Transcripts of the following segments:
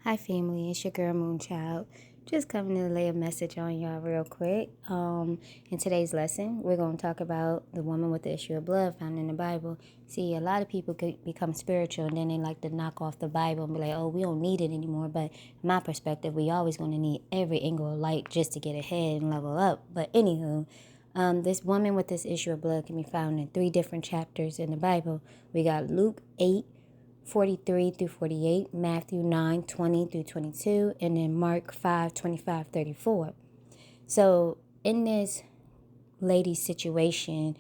Hi family, it's your girl Moonchild. Just coming to lay a message on y'all real quick. In today's lesson, we're going to talk about the woman with the issue of blood found in the Bible. See, a lot of people could become spiritual and then they like to knock off the Bible and be like, oh, we don't need it anymore. But in my perspective, we always going to need every angle of light just to get ahead and level up. But anywho, this woman with this issue of blood can be found in 3 different chapters in the Bible. We got Luke 8:43 through 48, Matthew 9:20 through 22, and then Mark 5:25, 34. So in this lady's situation,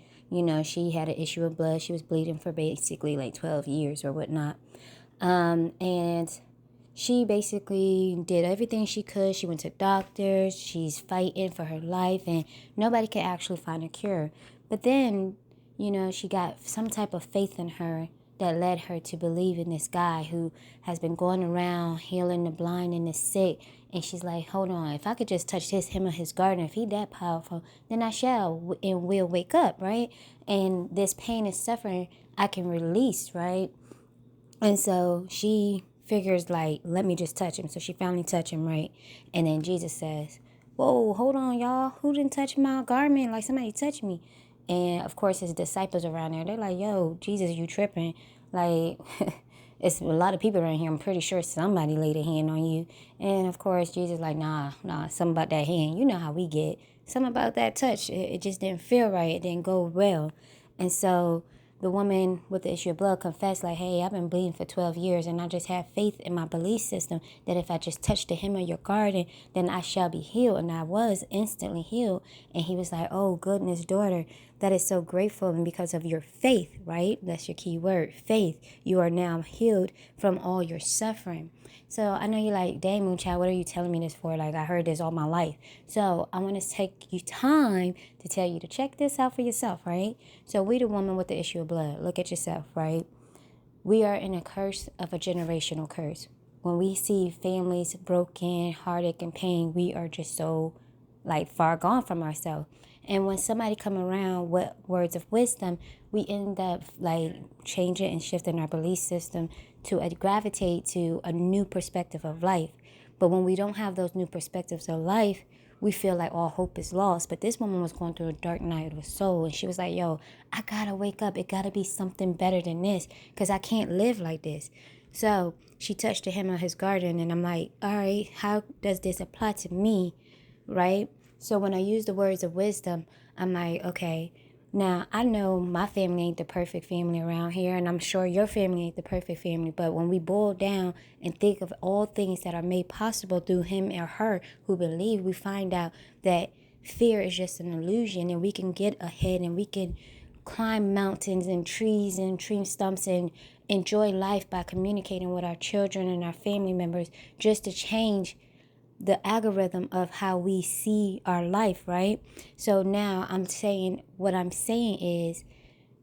she had an issue of blood. She was bleeding for basically like 12 years or whatnot. And she basically did everything she could. She went to doctors. She's fighting for her life, and nobody could actually find a cure. But then, she got some type of faith in her that led her to believe in this guy who has been going around healing the blind and the sick. And she's like, hold on, if I could just touch him or his garden, if he that powerful, then I shall and will wake up, right? And this pain and suffering I can release, right? And so she figures like, let me just touch him. So she finally touched him, right? And then Jesus says, whoa, hold on, y'all. Who didn't touch my garment? Like somebody touched me. And of course his disciples around there, they're like, yo, Jesus, you tripping. Like, it's a lot of people around here. I'm pretty sure somebody laid a hand on you. And of course, Jesus like, nah, something about that hand. You know how we get. Something about that touch. It just didn't feel right. It didn't go well. And so the woman with the issue of blood confessed like, hey, I've been bleeding for 12 years and I just have faith in my belief system that if I just touch the hem of your garden, then I shall be healed. And I was instantly healed. And he was like, oh, goodness, daughter, that is so grateful. And because of your faith, right? That's your key word, faith. You are now healed from all your suffering. So I know you're like, dang, Moonchild, what are you telling me this for? Like, I heard this all my life. So I want to take you time to tell you to check this out for yourself, right? So we the woman with the issue of blood. Look at yourself, right? We are in a curse of a generational curse. When we see families broken, heartache, and pain, we are just so like far gone from ourselves. And when somebody come around with words of wisdom, we end up like changing and shifting our belief system to gravitate to a new perspective of life. But when we don't have those new perspectives of life, we feel like all hope is lost. But this woman was going through a dark night of the soul, and she was like, yo, I gotta wake up. It gotta be something better than this, because I can't live like this. So she touched the hem of his garden, and I'm like, all right, how does this apply to me, right? So when I use the words of wisdom, I'm like, okay, now I know my family ain't the perfect family around here, and I'm sure your family ain't the perfect family. But when we boil down and think of all things that are made possible through him or her who believe, we find out that fear is just an illusion, and we can get ahead and we can climb mountains and trees and tree stumps and enjoy life by communicating with our children and our family members just to change the algorithm of how we see our life, right? So now what I'm saying is,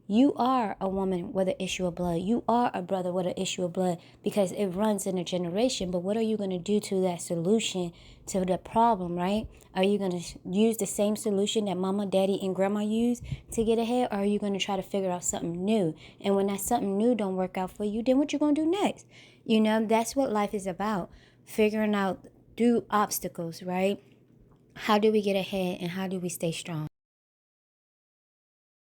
you are a woman with an issue of blood. You are a brother with an issue of blood, because it runs in a generation. But what are you going to do to that solution to the problem, right? Are you going to use the same solution that mama, daddy, and grandma used to get ahead? Or are you going to try to figure out something new? And when that something new don't work out for you, then what you going to do next? That's what life is about. Figuring out through obstacles, right? How do we get ahead and how do we stay strong?